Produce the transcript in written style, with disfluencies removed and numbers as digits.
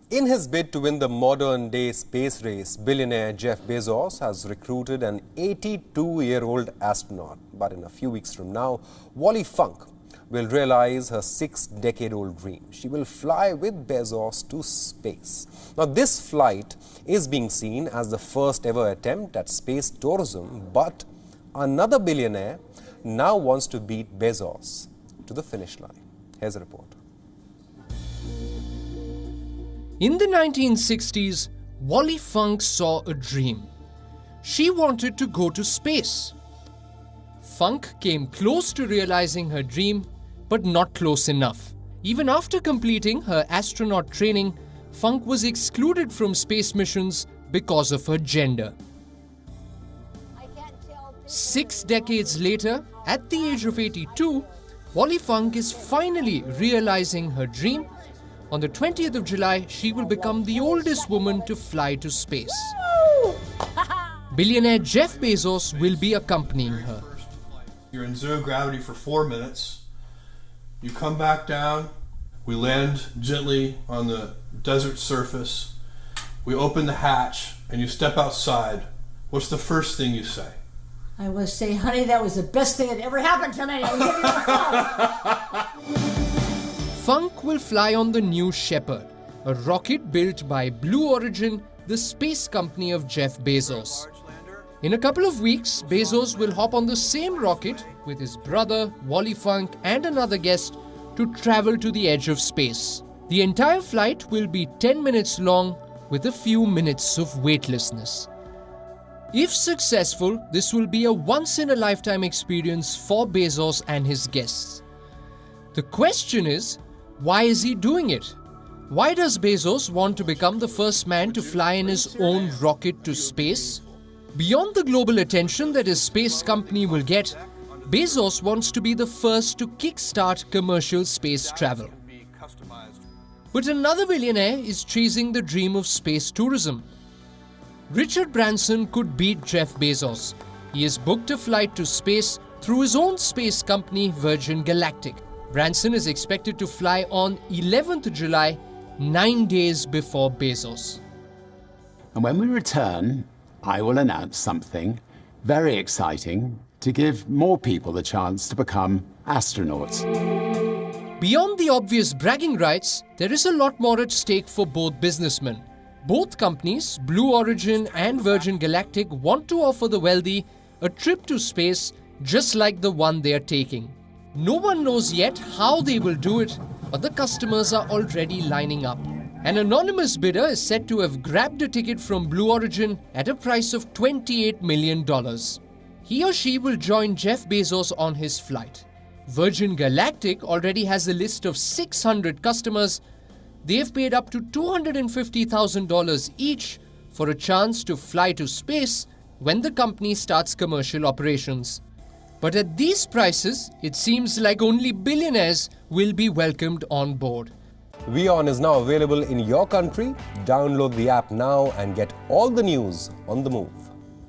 In his bid to win the modern-day space race, billionaire Jeff Bezos has recruited an 82-year-old astronaut. But in a few weeks from now, Wally Funk will realize her 6-decade-old dream. She will fly with Bezos to space. Now, this flight is being seen as the first ever attempt at space tourism, but another billionaire now wants to beat Bezos to the finish line. Here's a report. In the 1960s, Wally Funk saw a dream. She wanted to go to space. Funk came close to realizing her dream, but not close enough. Even after completing her astronaut training, Funk was excluded from space missions because of her gender. 6 decades later, at the age of 82, Wally Funk is finally realizing her dream. On the 20th of July, she will become the oldest woman to fly to space. Billionaire Jeff Bezos will be accompanying her. You're in zero gravity for 4 minutes. You come back down. We land gently on the desert surface. We open the hatch and you step outside. What's the first thing you say? I will say, honey, that was the best thing that ever happened tonight. I'll give you a hug. Funk will fly on the New Shepard, a rocket built by Blue Origin, the space company of Jeff Bezos. In a couple of weeks, Bezos will hop on the same rocket with his brother, Wally Funk, and another guest to travel to the edge of space. The entire flight will be 10 minutes long with a few minutes of weightlessness. If successful, this will be a once-in-a-lifetime experience for Bezos and his guests. The question is, why is he doing it? Why does Bezos want to become the first man to fly in his own rocket to space? Beyond the global attention that his space company will get, Bezos wants to be the first to kickstart commercial space travel. But another billionaire is chasing the dream of space tourism. Richard Branson could beat Jeff Bezos. He has booked a flight to space through his own space company, Virgin Galactic. Branson is expected to fly on 11th July, 9 days before Bezos. And when we return, I will announce something very exciting to give more people the chance to become astronauts. Beyond the obvious bragging rights, there is a lot more at stake for both businessmen. Both companies, Blue Origin and Virgin Galactic, want to offer the wealthy a trip to space just like the one they are taking. No one knows yet how they will do it, but the customers are already lining up. An anonymous bidder is said to have grabbed a ticket from Blue Origin at a price of $28 million. He or she will join Jeff Bezos on his flight. Virgin Galactic already has a list of 600 customers. They have paid up to $250,000 each for a chance to fly to space when the company starts commercial operations. But at these prices, it seems like only billionaires will be welcomed on board. WION is now available in your country. Download the app now and get all the news on the move.